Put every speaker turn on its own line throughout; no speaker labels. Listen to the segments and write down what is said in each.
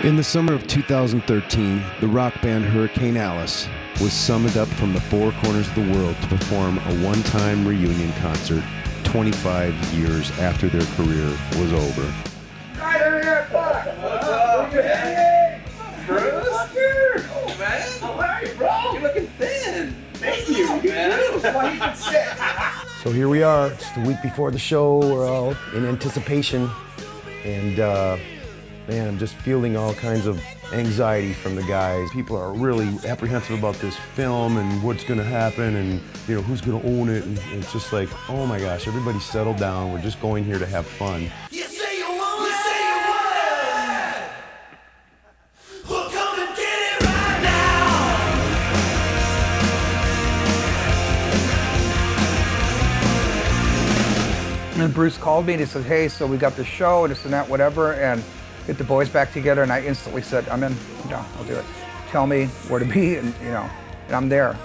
In the summer of 2013, the rock band Hericane was summoned up from the four corners of the world to perform a one-time reunion concert 25 years after their career was over.
What's up, man? Bruce? Oh, man. How are you, bro? You're looking thin. Thank you. Man.
So here we are. It's the week before the show. We're all in anticipation. And, man, I'm just feeling all kinds of anxiety from the guys. People are really apprehensive about this film and what's going to happen and, you know, who's going to own it. And it's just like, oh my gosh, everybody settle down. We're just going here to have fun.
And Bruce called me and he said, hey, so we got this show and this and that, whatever, and get the boys back together. And I instantly said, I'm in, I'm down, I'll do it. Tell me where to be, and you know, and I'm there.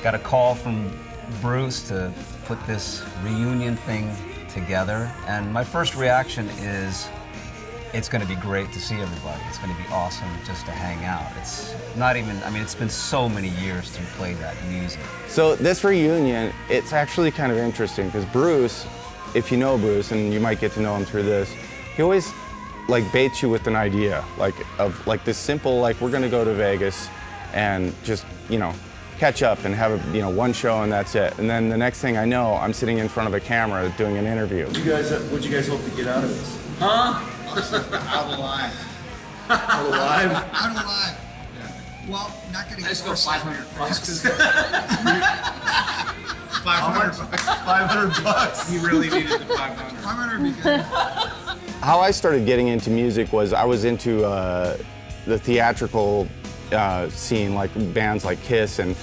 Got a call from Bruce to put this reunion thing together. And my first reaction is, it's gonna be great to see everybody. It's gonna be awesome just to hang out. It's not even, I mean, it's been so many years since we played that music.
So this reunion, it's actually kind of interesting because Bruce, if you know Bruce, and you might get to know him through this, he always like baits you with an idea, like of like this simple, like we're gonna go to Vegas and just, you know, catch up and have a, you know, one show and that's it. And then the next thing I know, I'm sitting in front of a camera doing an interview.
What'd you guys hope to get out of this?
Huh? Out alive.
Out alive?
Out alive. Yeah. Well, not getting.
Let's go 500 bucks.
500 bucks.
500 bucks.
He really needed the 500.
500 would be good.
How I started getting into music was I was into the theatrical scene, like bands like Kiss, and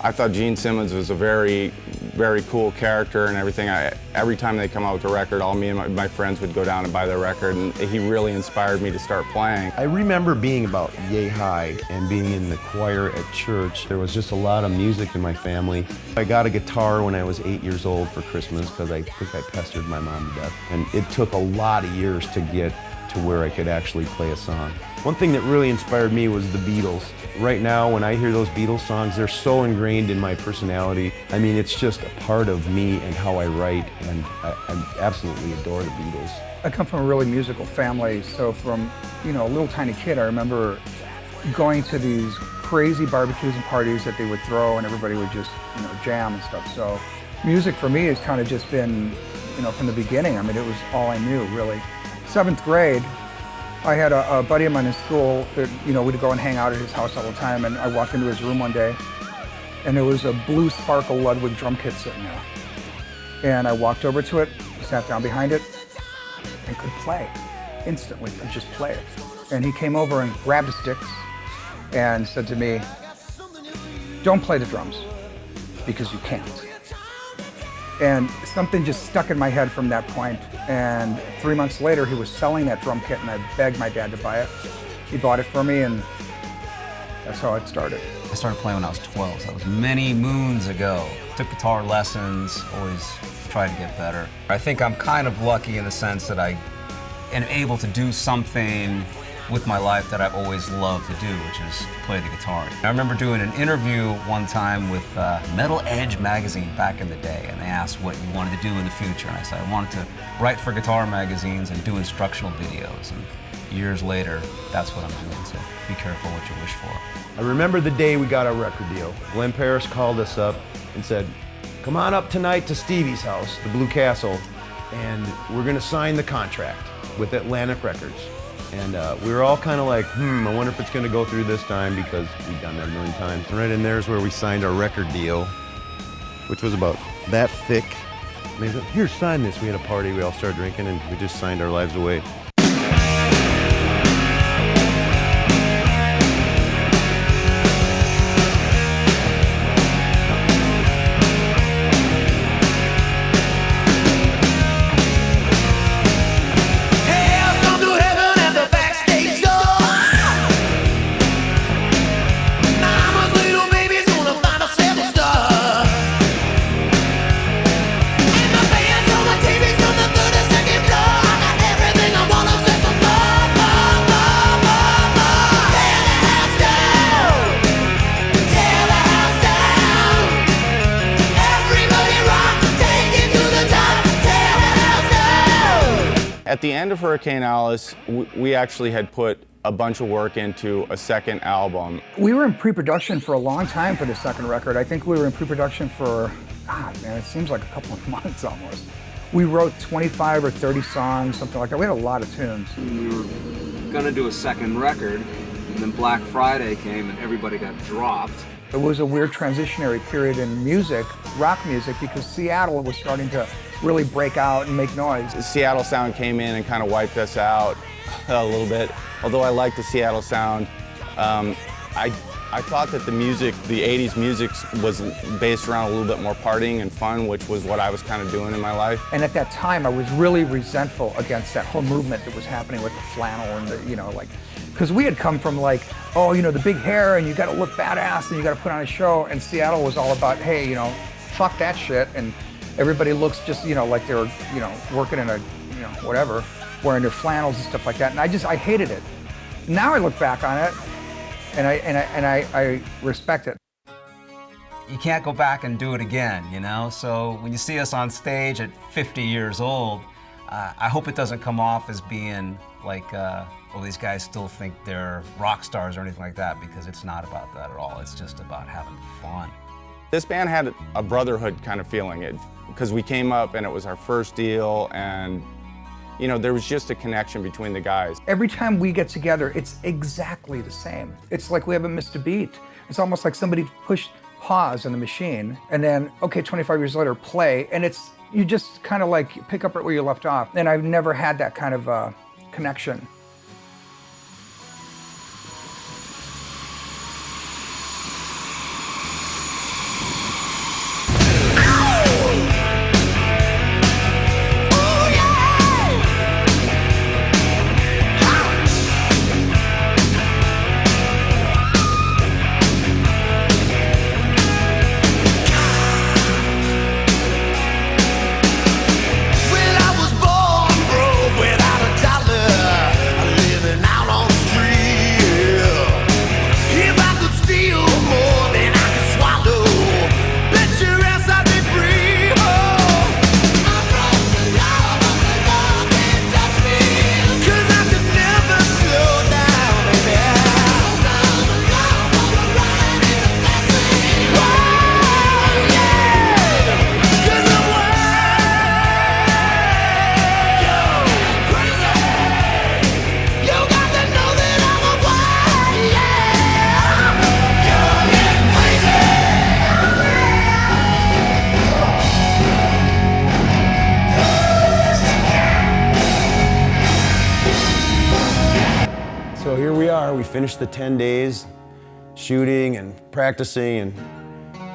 I thought Gene Simmons was a very, very cool character and everything. Every time they come out with a record, all me and my friends would go down and buy their record, and he really inspired me to start playing.
I remember being about yay high and being in the choir at church. There was just a lot of music in my family. I got a guitar when I was 8 years old for Christmas because I think I pestered my mom to death. And it took a lot of years to get to where I could actually play a song. One thing that really inspired me was the Beatles. Right now, when I hear those Beatles songs, they're so ingrained in my personality. I mean, it's just a part of me and how I write, and I absolutely adore the Beatles.
I come from a really musical family, so from, you know, a little tiny kid, I remember going to these crazy barbecues and parties that they would throw, and everybody would just, you know, jam and stuff. So music for me has kind of just been, you know, from the beginning. I mean, it was all I knew, really. 7th grade, I had a buddy of mine in school that, you know, we'd go and hang out at his house all the time, and I walked into his room one day, and there was a blue Sparkle Ludwig drum kit sitting there. And I walked over to it, sat down behind it, and could play. Instantly, could just play it. And he came over and grabbed the sticks and said to me, don't play the drums, because you can't. And something just stuck in my head from that point. And 3 months later, he was selling that drum kit, and I begged my dad to buy it. He bought it for me, and that's how it started.
I started playing when I was 12, so that was many moons ago. Took guitar lessons, always tried to get better. I think I'm kind of lucky in the sense that I am able to do something with my life that I've always loved to do, which is play the guitar. I remember doing an interview one time with Metal Edge magazine back in the day, and they asked what you wanted to do in the future, and I said I wanted to write for guitar magazines and do instructional videos, and years later, that's what I'm doing, so be careful what you wish for.
I remember the day we got our record deal. Glenn Parrish called us up and said, come on up tonight to Stevie's house, the Blue Castle, and we're gonna sign the contract with Atlantic Records. And we were all kind of like, I wonder if it's going to go through this time, because we've done that a million times. And right in there is where we signed our record deal, which was about that thick. And they said, here, sign this. We had a party, we all started drinking, and we just signed our lives away.
TV's on the 32nd floor. I got everything I want.
At the end of Hurricane Alice, we actually had put a bunch of work into a second album.
We were in pre-production for a long time for the second record. I think we were in pre-production for, God, man, it seems like a couple of months almost. We wrote 25 or 30 songs, something like that. We had a lot of tunes.
We were gonna do a second record, and then Black Friday came and everybody got dropped.
It was a weird transitionary period in music, rock music, because Seattle was starting to really break out and make noise.
The Seattle sound came in and kind of wiped us out a little bit. Although I liked the Seattle sound, I thought that the music, the 80s music, was based around a little bit more partying and fun, which was what I was kind of doing in my life.
And at that time, I was really resentful against that whole movement that was happening with the flannel and the, like, because we had come from like, oh, the big hair and you got to look badass and you got to put on a show. And Seattle was all about, hey, fuck that shit. And everybody looks just, like they were, working in a, whatever, wearing their flannels and stuff like that. And I hated it. Now I look back on it and I respect it.
You can't go back and do it again, So when you see us on stage at 50 years old, I hope it doesn't come off as being like, these guys still think they're rock stars or anything like that, because it's not about that at all. It's just about having fun.
This band had a brotherhood kind of feeling, because we came up and it was our first deal, and there was just a connection between the guys.
Every time we get together, it's exactly the same. It's like we haven't missed a beat. It's almost like somebody pushed pause on the machine and then, okay, 25 years later, play, and you just kind of like pick up right where you left off. And I've never had that kind of connection.
So here we are, we finished the 10 days shooting and practicing,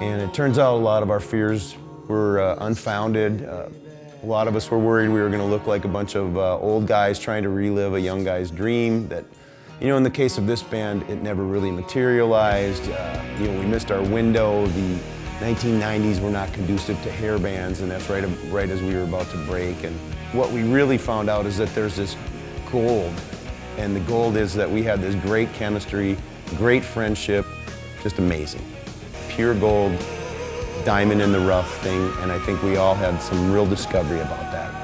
and it turns out a lot of our fears were unfounded. A lot of us were worried we were going to look like a bunch of old guys trying to relive a young guy's dream that, in the case of this band, it never really materialized. We missed our window. The 1990s were not conducive to hair bands, and that's right as we were about to break. And what we really found out is that there's this gold. And the gold is that we had this great chemistry, great friendship, just amazing. Pure gold, diamond in the rough thing, and I think we all had some real discovery about that.